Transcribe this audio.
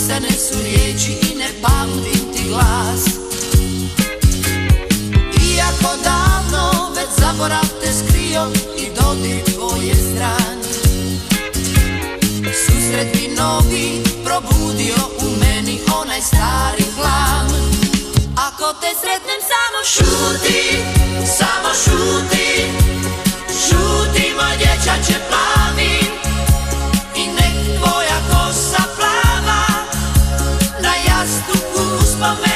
Pisane su riječi i ne pamtim ti glas. Iako davno već zaborav te skrio i dodir tvoj je stran, susret bi novi probudio u meni onaj stari hlam. Ako te sretnem samo šuti, samo šuti, šuti moj dječače plavi. I nek tvoja kosa plava na jastuku uspomeni